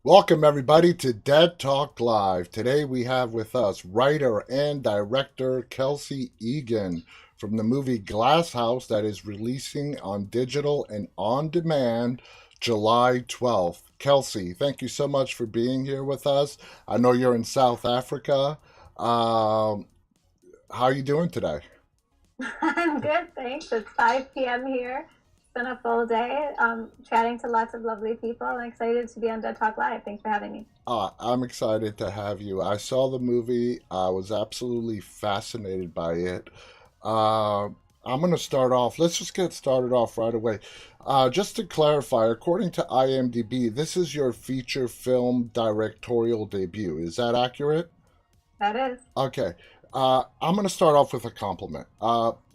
Welcome, everybody, to Dead Talk Live. Today we have with us writer and director Kelsey Egan from the movie Glasshouse that is releasing on digital and on demand July 12th. Kelsey, thank you so much for being here with us. I know you're in South Africa. Um, how are you doing today? I'm good, thanks. It's 5 p.m. here. It's been a full day, chatting to lots of lovely people. I'm excited to be on Dead Talk Live. Thanks for having me. I'm excited to have you. I saw the movie. I was absolutely fascinated by it. Uh, I'm going to start off. Let's just get started off right away. Just to clarify, according to IMDb, this is your feature film directorial debut. Is that accurate? That is. Okay. I'm going to start off with a compliment.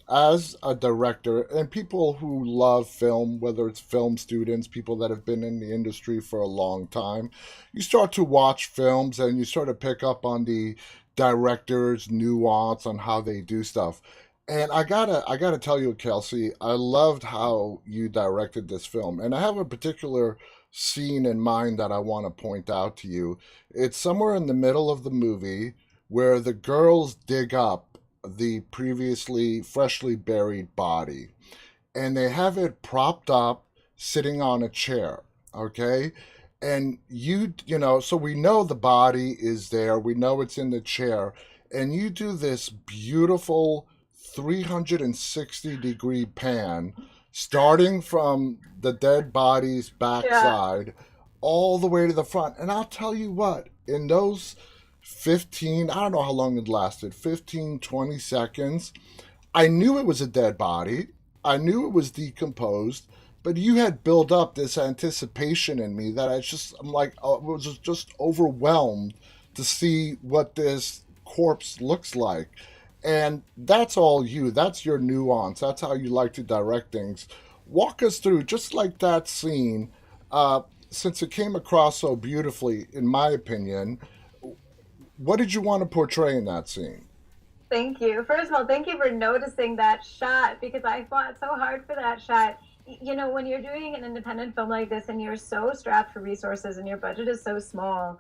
As a director, and people who love film, whether it's film students, people that have been in the industry for a long time, you start to watch films and you sort of pick up on the director's nuance on how they do stuff. And I gotta tell you, Kelsey, I loved how you directed this film, and I have a particular scene in mind that I want to point out to you. It's somewhere in the middle of the movie where the girls dig up the previously freshly buried body and they have it propped up sitting on a chair, okay? And so we know the body is there, we know it's in the chair, and you do this beautiful 360-degree pan starting from the dead body's Yeah. backside all the way to the front. And I'll tell you what, in those 15, I don't know how long it lasted, 15, 20 seconds, I knew it was a dead body. I knew it was decomposed, but you had built up this anticipation in me that I'm like, I was just overwhelmed to see what this corpse looks like. And that's all you. That's your nuance. That's how you like to direct things. Walk us through, just like that scene, uh, since it came across so beautifully, in my opinion, what did you want to portray in that scene? Thank you. First of all, thank you for noticing that shot because I fought so hard for that shot. You know, when you're doing an independent film like this and you're so strapped for resources and your budget is so small,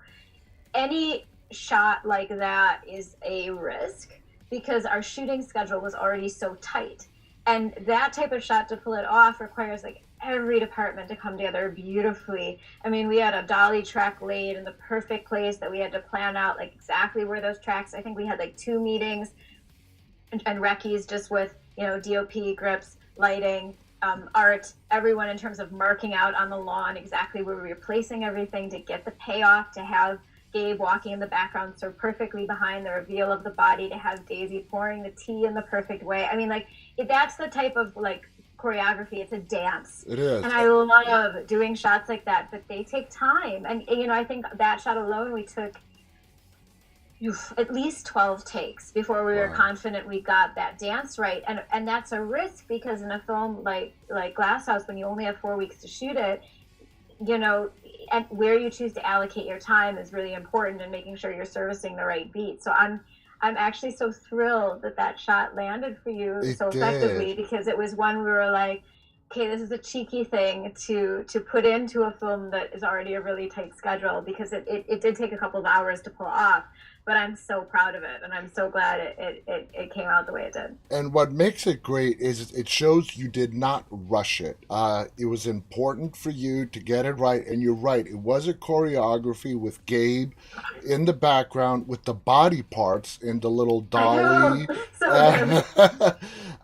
any shot like that is a risk because our shooting schedule was already so tight. And that type of shot to pull it off requires like every department to come together beautifully. I mean, we had a dolly track laid in the perfect place that we had to plan out like exactly where those tracks. I think we had like two meetings and recce's just with DOP grips, lighting, art, everyone in terms of marking out on the lawn exactly where we were placing everything to get the payoff, to have Gabe walking in the background so perfectly behind the reveal of the body, to have Daisy pouring the tea in the perfect way. I mean, like that's the type of like choreography. It's a dance, It and is. I love doing shots like that. But they take time, and I think that shot alone we took at least 12 takes before we were Wow. confident we got that dance right, and that's a risk because in a film like Glasshouse, when you only have 4 weeks to shoot it, you know and where you choose to allocate your time is really important in making sure you're servicing the right beat. So I'm actually so thrilled that that shot landed for you It so did. effectively because it was one we were like, okay, this is a cheeky thing to put into a film that is already a really tight schedule because it did take a couple of hours to pull off, but I'm so proud of it and I'm so glad it came out the way it did. And what makes it great is it shows you did not rush it. It was important for you to get it right. And you're right, it was a choreography with Gabe in the background with the body parts in the little I know. dolly. So good. What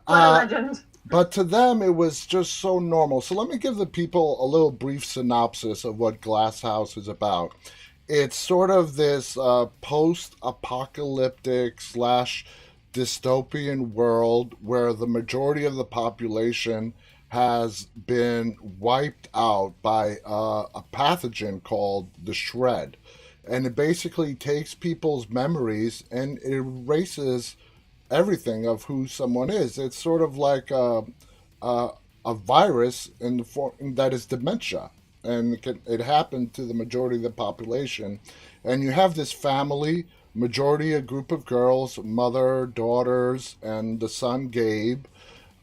a uh, legend. but to them, it was just so normal. So let me give the people a little brief synopsis of what Glasshouse is about. It's sort of this post-apocalyptic slash dystopian world where the majority of the population has been wiped out by a pathogen called the shred. And it basically takes people's memories and it erases everything of who someone is. It's sort of like a, a virus in the form that is dementia, and it happened to the majority of the population. And you have this family, majority a group of girls, mother, daughters, and the son Gabe,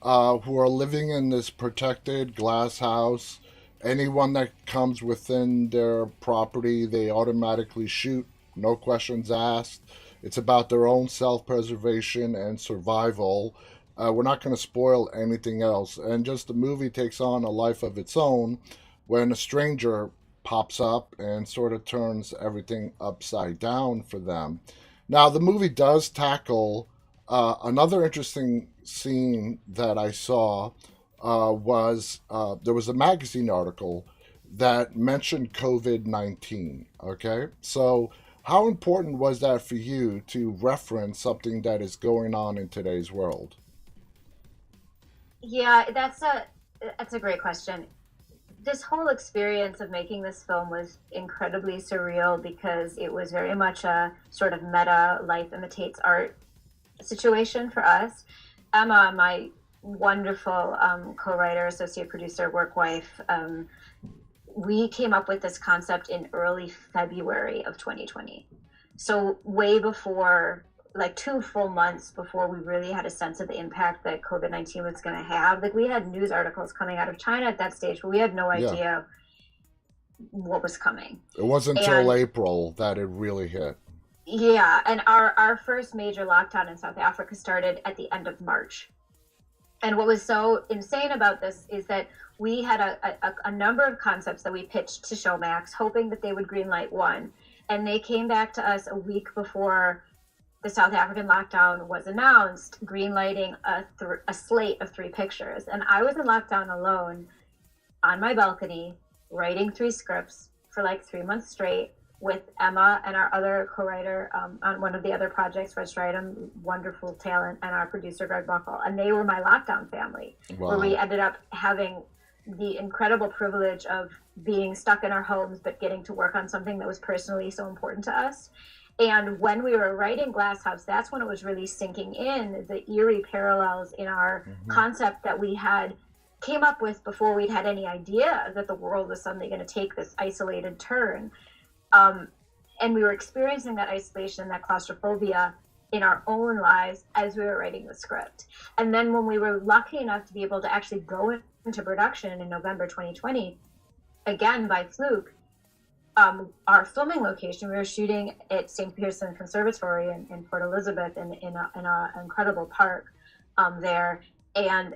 who are living in this protected glass house. Anyone that comes within their property, they automatically shoot, no questions asked. It's about their own self preservation and survival. We're not going to spoil anything else. And just the movie takes on a life of its own when a stranger pops up and sort of turns everything upside down for them. Now, the movie does tackle another interesting scene that I saw was there was a magazine article that mentioned COVID 19. Okay. So, how important was that for you to reference something that is going on in today's world? Yeah, that's a great question. This whole experience of making this film was incredibly surreal because it was very much a sort of meta life imitates art situation for us. Emma, my wonderful co-writer, associate producer, work wife, we came up with this concept in early February of 2020. So way before, like 2 full months before we really had a sense of the impact that COVID-19 was going to have. Like we had news articles coming out of China at that stage, but we had no Yeah. idea what was coming. It wasn't until And April that it really hit. yeah, and our first major lockdown in South Africa started at the end of March. And what was so insane about this is that we had a number of concepts that we pitched to Showmax, hoping that they would greenlight one. And they came back to us a week before the South African lockdown was announced, greenlighting a slate of 3 pictures. And I was in lockdown alone on my balcony, writing 3 scripts for like 3 months straight with Emma and our other co-writer on one of the other projects, Reg Stridham, wonderful talent, and our producer, Greg Buckle. And they were my lockdown family, where we Wow. ended up having the incredible privilege of being stuck in our homes, but getting to work on something that was personally so important to us. And when we were writing Glasshouse, that's when it was really sinking in the eerie parallels in our Hmm. concept that we had came up with before we'd had any idea that the world was suddenly going to take this isolated turn. Um, and we were experiencing that isolation, that claustrophobia in our own lives as we were writing the script. And then when we were lucky enough to be able to actually go into production in November 2020, again by fluke, our filming location, we were shooting at St. Peterson Conservatory in Port Elizabeth in a incredible park there. And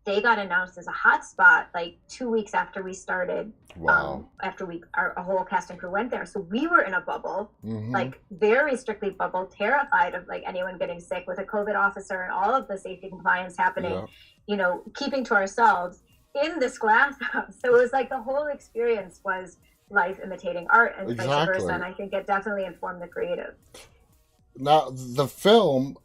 they got announced as a hotspot like 2 weeks after we started. Wow. After our whole cast and crew went there, so we were in a bubble, Hmm. like very strictly bubble, terrified of like anyone getting sick, with a COVID officer and all of the safety compliance happening. Yeah. Keeping to ourselves in this glass house. So it was like the whole experience was life imitating art and vice versa. Exactly. And I think it definitely informed the creative. Now, the film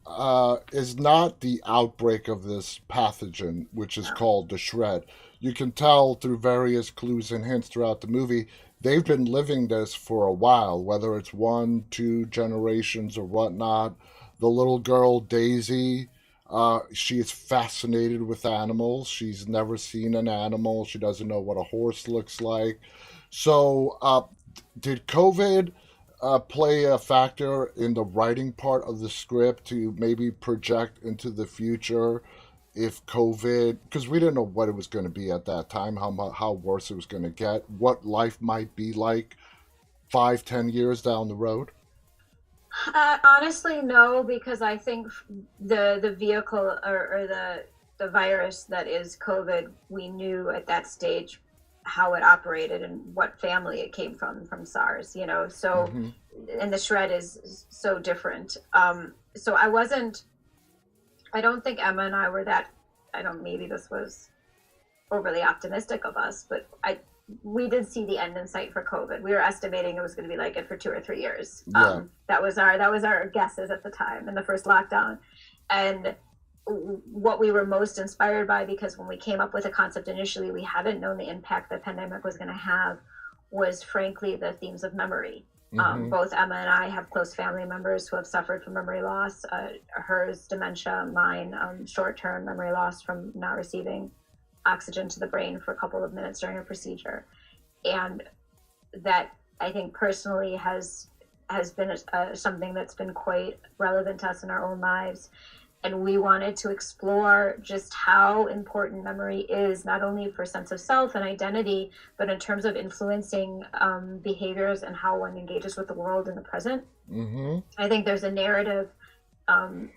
is not the outbreak of this pathogen, which is No. called the shred. You can tell through various clues and hints throughout the movie, they've been living this for a while, whether it's one, 2 generations, or whatnot. The little girl, Daisy, she is fascinated with animals. She's never seen an animal. She doesn't know what a horse looks like. So, did COVID play a factor in the writing part of the script to maybe project into the future if COVID, because we didn't know what it was going to be at that time, how worse it was going to get, what life might be like 5, 10 years down the road? Honestly, no, because I think the vehicle or the virus that is COVID, we knew at that stage how it operated and what family it came from SARS. So Mm-hmm. and the shred is so different. So I don't think Emma and I were that. I don't. Maybe this was overly optimistic of us, but we did see the end in sight for COVID. We were estimating it was going to be like it for 2 or 3 years. Yeah. That was our guesses at the time in the first lockdown, and what we were most inspired by, because when we came up with a concept initially, we hadn't known the impact the pandemic was going to have, was frankly the themes of memory. Mm-hmm. Both Emma and I have close family members who have suffered from memory loss. Hers dementia, mine short-term memory loss from not receiving oxygen to the brain for a couple of minutes during a procedure. And that, I think, personally has been something that's been quite relevant to us in our own lives. And we wanted to explore just how important memory is, not only for sense of self and identity, but in terms of influencing behaviors and how one engages with the world in the present. Mm-hmm. I think there's a narrative, um,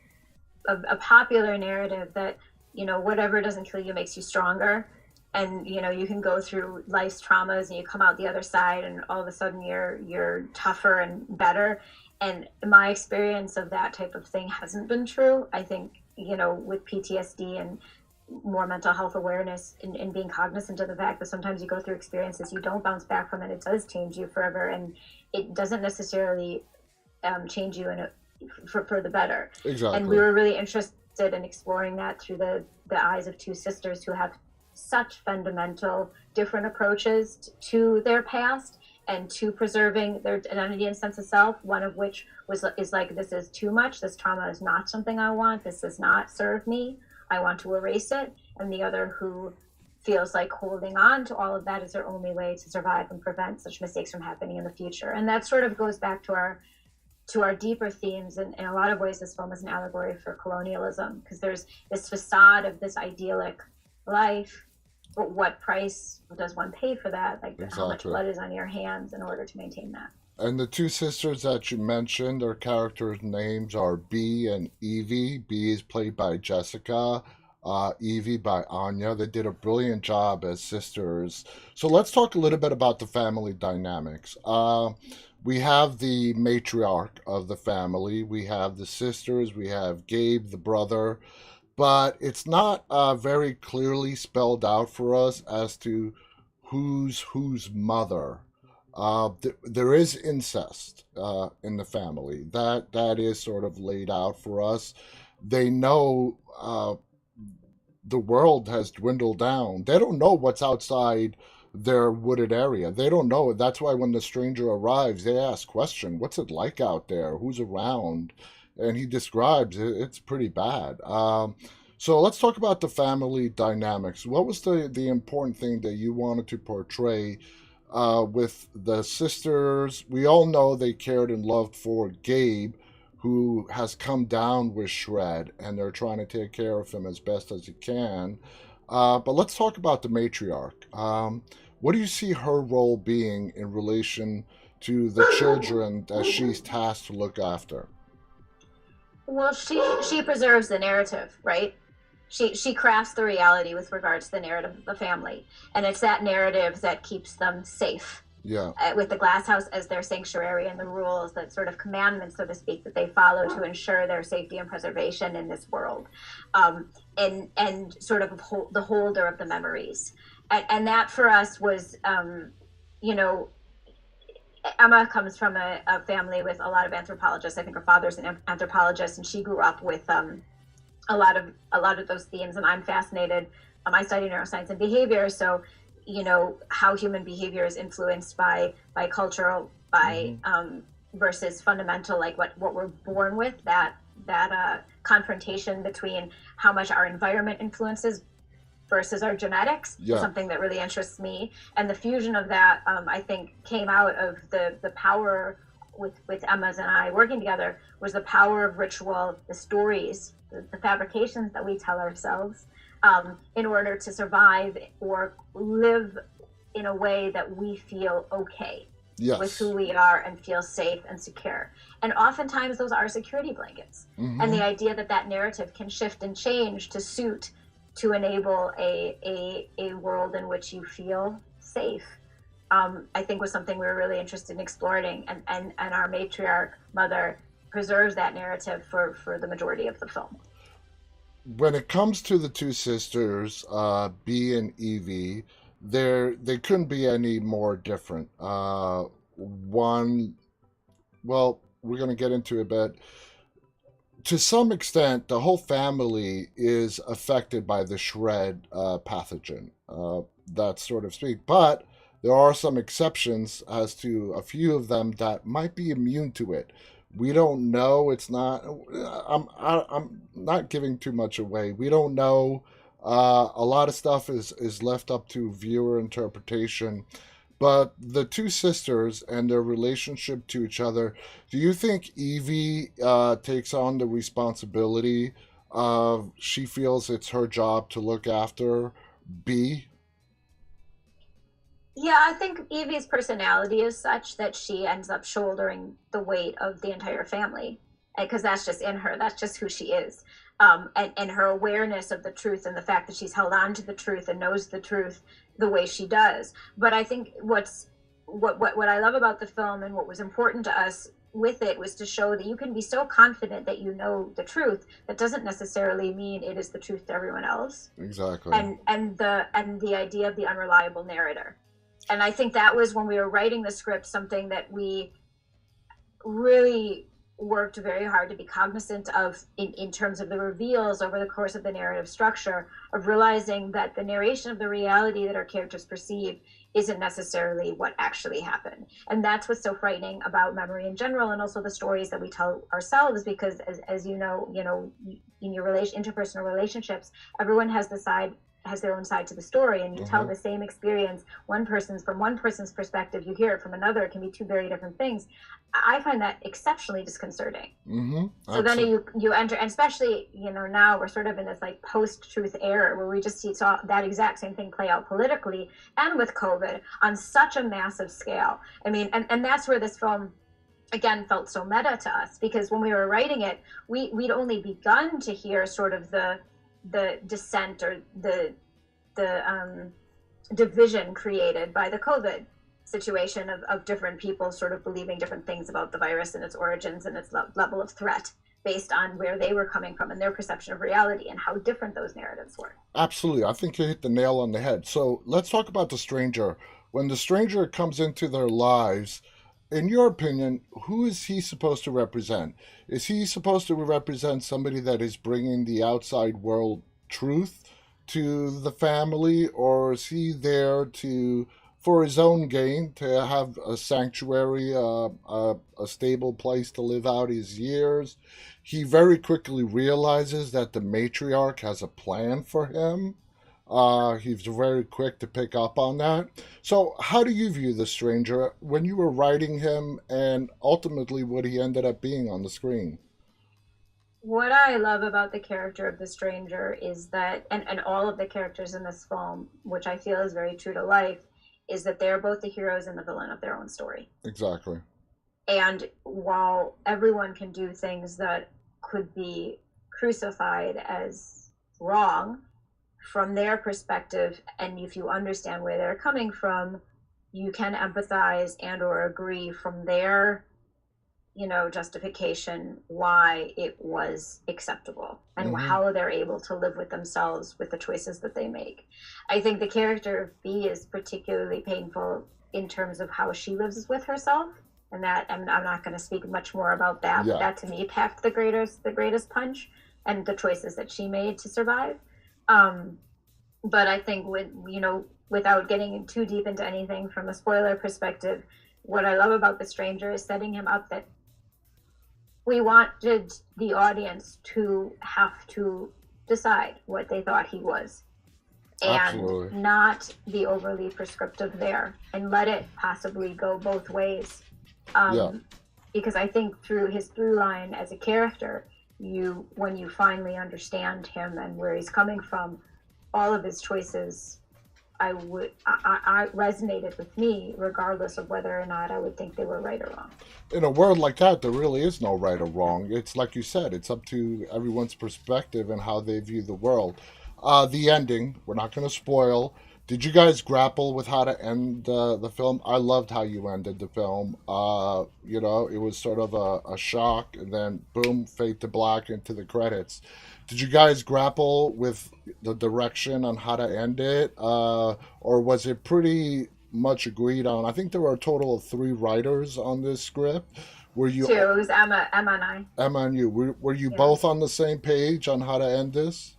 a popular narrative that, whatever doesn't kill you makes you stronger. And, you can go through life's traumas and you come out the other side and all of a sudden you're tougher and better. And my experience of that type of thing hasn't been true. I think, with PTSD and more mental health awareness and being cognizant of the fact that sometimes you go through experiences you don't bounce back from, and it does change you forever. And it doesn't necessarily change you for the better. Exactly. And we were really interested in exploring that through the eyes of two sisters who have such fundamental different approaches to their past and to preserving their identity and sense of self. One of which is like, this is too much. This trauma is not something I want. This does not serve me. I want to erase it. And the other who feels like holding on to all of that is their only way to survive and prevent such mistakes from happening in the future. And that sort of goes back to our deeper themes. And in a lot of ways, this film is an allegory for colonialism, because there's this facade of this idyllic life, but what price does one pay for that? Like, exactly. How much blood is on your hands in order to maintain that? And the two sisters that you mentioned, their characters' names are B and Evie. B is played by Jessica, Evie by Anya. They did a brilliant job as sisters. So let's talk a little bit about the family dynamics. We have the matriarch of the family. We have the sisters. We have Gabe, the brother. But it's not very clearly spelled out for us as to whose mother. There is incest in the family. That is sort of laid out for us. They know the world has dwindled down. They don't know what's outside their wooded area. They don't know. That's why when the stranger arrives, they ask question, what's it like out there? Who's around? And he describes it. It's pretty bad. So let's talk about the family dynamics. What was the important thing that you wanted to portray with the sisters? We all know they cared and loved for Gabe, who has come down with Shred, and they're trying to take care of him as best as he can. But let's talk about the matriarch. What do you see her role being in relation to the children that she's tasked to look after? Well, she preserves the narrative, right? She crafts the reality with regards to the narrative of the family, and it's that narrative that keeps them safe. Yeah. With the Glasshouse as their sanctuary and the rules, that sort of commandments, so to speak, that they follow to ensure their safety and preservation in this world, and sort of the holder of the memories, and that for us was, Emma comes from a family with a lot of anthropologists. I think her father's an anthropologist, and she grew up with a lot of those themes. And I'm fascinated. I study neuroscience and behavior, so how human behavior is influenced by cultural, versus fundamental, like what we're born with. That confrontation between how much our environment influences versus our genetics, something that really interests me. And the fusion of that, I think, came out of the power with Emma's and I working together, was the power of ritual, the stories, the fabrications that we tell ourselves, in order to survive or live in a way that we feel okay with who we are and feel safe and secure. And oftentimes those are security blankets. And the idea that narrative can shift and change to enable a world in which you feel safe, I think was something we were really interested in exploring. And our matriarch mother preserves that narrative for the majority of the film. When it comes to the two sisters, B and Evie, they couldn't be any more different. One, well, we're going to get into it, but to some extent, the whole family is affected by the Shred pathogen, that sort of speak. But there are some exceptions as to a few of them that might be immune to it. We don't know. It's not. I'm not giving too much away. We don't know. A lot of stuff is left up to viewer interpretation. But the two sisters and their relationship to each other, do you think Evie takes on the responsibility she feels it's her job to look after B. Yeah, I think Evie's personality is such that she ends up shouldering the weight of the entire family because that's just in her. That's just who she is. And her awareness of the truth and the fact that she's held on to the truth and knows the truth the way she does. But I think what I love about the film and what was important to us with it was to show that you can be so confident that you know the truth. That doesn't necessarily mean it is the truth to everyone else. Exactly. And the idea of the unreliable narrator. And I think that was when we were writing the script something that we really worked very hard to be cognizant of in terms of the reveals over the course of the narrative structure, of realizing that the narration of the reality that our characters perceive isn't necessarily what actually happened. And that's what's so frightening about memory in general, and also the stories that we tell ourselves, because as you know, in your interpersonal relationships, everyone has their own side to the story, and you tell the same experience from one person's perspective, you hear it from another. It can be two very different things. I find that exceptionally disconcerting. So then you enter, and especially now we're sort of in this like post-truth era where we just saw that exact same thing play out politically and with COVID on such a massive scale. I mean, and that's where this film again felt so meta to us, because when we were writing it, we'd only begun to hear sort of the dissent or the division created by the COVID situation of different people sort of believing different things about the virus and its origins and its level of threat based on where they were coming from and their perception of reality and how different those narratives were. Absolutely. I think you hit the nail on the head. So let's talk about the stranger. When the stranger comes into their lives, in your opinion, who is he supposed to represent? Is he supposed to represent somebody that is bringing the outside world truth to the family, or is he there for his own gain, to have a sanctuary, a stable place to live out his years? He very quickly realizes that the matriarch has a plan for him. He's very quick to pick up on that. So, how do you view the stranger when you were writing him, and ultimately what he ended up being on the screen? What I love about the character of the stranger is that, and all of the characters in this film, which I feel is very true to life, is that they're both the heroes and the villain of their own story. Exactly. And while everyone can do things that could be crucified as wrong, from their perspective, and if you understand where they're coming from, you can empathize and or agree from their justification why it was acceptable and how they're able to live with themselves with the choices that they make. I think the character of B is particularly painful in terms of how she lives with herself, and that I'm not going to speak much more about that. Yeah. But that to me packed the greatest punch, and the choices that she made to survive. But I think without getting too deep into anything from a spoiler perspective, what I love about the stranger is setting him up that we wanted the audience to have to decide what they thought he was, and Absolutely. not be overly prescriptive there, and let it possibly go both ways. Because I think through his through line as a character, when you finally understand him and where he's coming from, all of his choices I resonated with me, regardless of whether or not I would think they were right or wrong. In a world like that, there really is no right or wrong. It's like you said, it's up to everyone's perspective and how they view the world. The ending, we're not going to spoil. Did you guys grapple with how to end the film? I loved how you ended the film. It was sort of a shock, and then boom, fade to black into the credits. Did you guys grapple with the direction on how to end it, or was it pretty much agreed on? I think there were a total of 3 writers on this script. Were you Two, it was Emma and I. Emma and you? Were you Yeah. both on the same page on how to end this?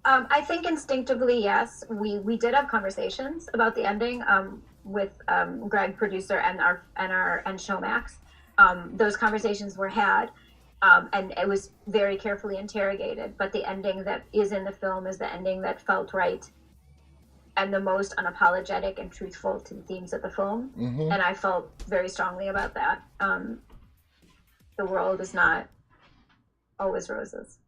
I think instinctively, yes. We did have conversations about the ending with Greg, producer, and Showmax. Those conversations were had. And it was very carefully interrogated, but the ending that is in the film is the ending that felt right and the most unapologetic and truthful to the themes of the film. And I felt very strongly about that. The world is not always roses.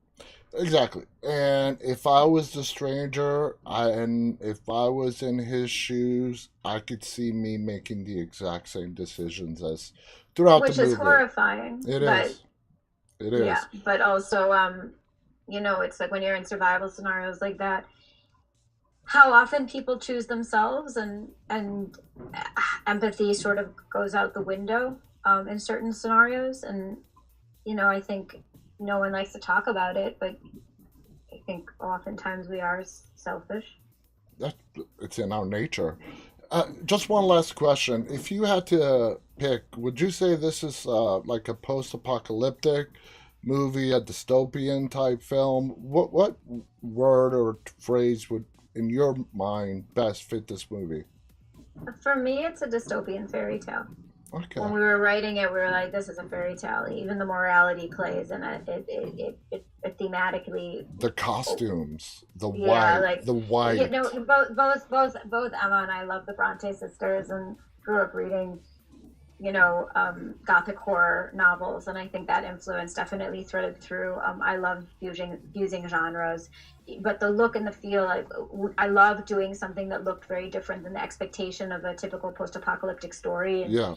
Exactly. And if I was the stranger, and if I was in his shoes, I could see me making the exact same decisions as throughout the Which is movie. horrifying. It But is. It yeah, is. but also, it's like when you're in survival scenarios like that, how often people choose themselves, and empathy sort of goes out the window in certain scenarios. And I think no one likes to talk about it, but I think oftentimes we are selfish. That it's in our nature. Just one last question. If you had to pick, would you say this is like a post-apocalyptic movie, a dystopian type film? What word or phrase would, in your mind, best fit this movie? For me, it's a dystopian fairy tale. When Okay. we were writing it, we were like, "This is a fairy tale." Even the morality plays in it. It thematically, The oh, costumes, yeah, like the white. both Emma and I love the Bronte sisters and grew up reading gothic horror novels, and I think that influence definitely threaded through. I love fusing genres, but the look and the feel, I love doing something that looked very different than the expectation of a typical post-apocalyptic story. And Yeah,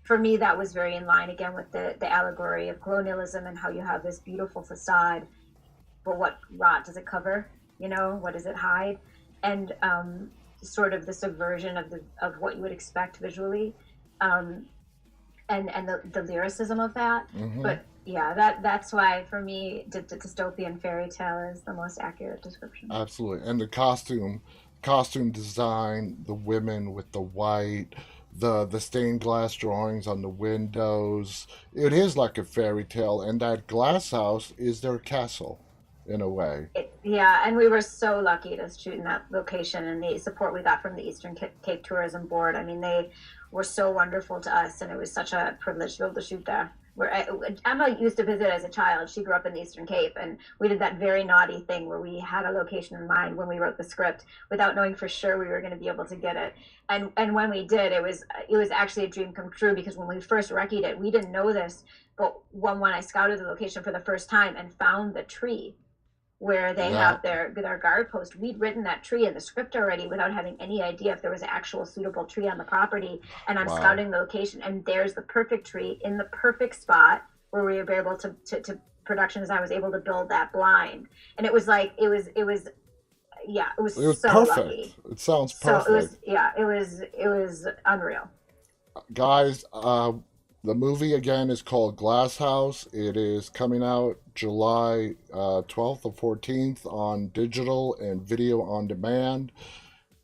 for me, that was very in line again with the allegory of colonialism and how you have this beautiful facade, but what rot does it cover? What does it hide? And sort of the subversion of what you would expect visually. Um, and the lyricism of that. hmm, But yeah, that's why for me, the dystopian fairy tale is the most accurate description. absolutely. And the costume design, the women with the white, the stained glass drawings on the windows. It is like a fairy tale, and that glass house is their castle, in a way. Yeah, and we were so lucky to shoot in that location, and the support we got from the Eastern Cape Tourism Board. I mean, they were so wonderful to us, and it was such a privilege to be able to shoot there. Where Emma used to visit as a child. She grew up in the Eastern Cape, and we did that very naughty thing where we had a location in mind when we wrote the script, without knowing for sure we were going to be able to get it. And when we did, it was actually a dream come true, because when we first recceed it, we didn't know this, but when I scouted the location for the first time and found the tree where they Yeah. have their guard post. We'd written that tree in the script already without having any idea if there was an actual suitable tree on the property. And I'm Wow. scouting the location, and there's the perfect tree in the perfect spot where we were able to production design was able to build that blind. And it was like it was yeah, it was It was so perfect. lucky. It sounds So it perfect. was yeah, it was unreal. Guys, the movie again is called Glasshouse. It is coming out July 12th or 14th on digital and video on demand.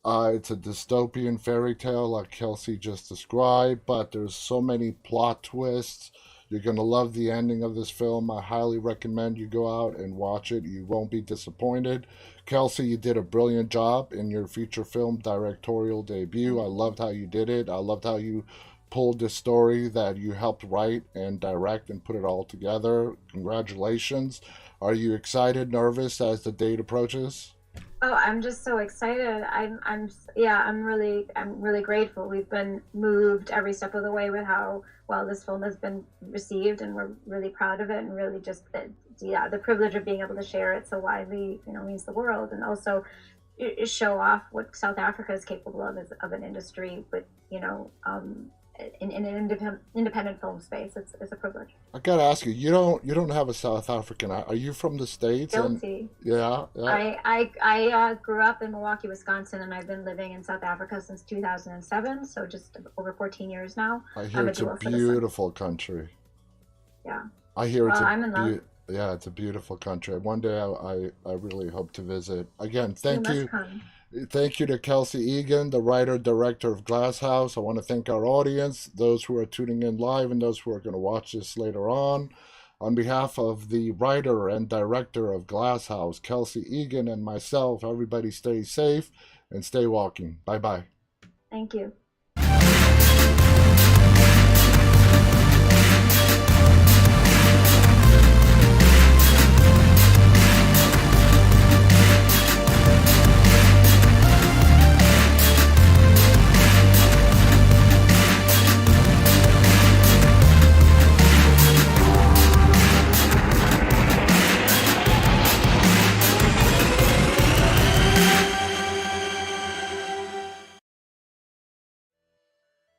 It's a dystopian fairy tale like Kelsey just described, but there's so many plot twists. You're going to love the ending of this film. I highly recommend you go out and watch it. You won't be disappointed. Kelsey, you did a brilliant job in your feature film directorial debut. I loved how you did it. I loved how you pulled this story that you helped write and direct and put it all together. Congratulations. Are you excited, nervous as the date approaches? Oh, I'm just so excited. Yeah, I'm really grateful. We've been moved every step of the way with how well this film has been received, and we're really proud of it, and really just yeah, the privilege of being able to share it so widely, means the world. And also show off what South Africa is capable of as of an industry, but in an independent film space. It's a privilege. I gotta ask you, you don't have a South African. Are you from the States? And Guilty. yeah, yeah. I grew up in Milwaukee, Wisconsin, and I've been living in South Africa since 2007, so just over 14 years now. I hear I'm a it's a dual citizen. beautiful country. Yeah. I hear it's Well, a I'm in love. yeah, it's a beautiful country. One day I really hope to visit. Again, You must come. thank you to Kelsey Egan, the writer director of Glasshouse. I want to thank our audience, those who are tuning in live and those who are going to watch this later on. On behalf of the writer and director of Glasshouse, Kelsey Egan, and myself, everybody stay safe and stay walking. Bye bye. Thank you.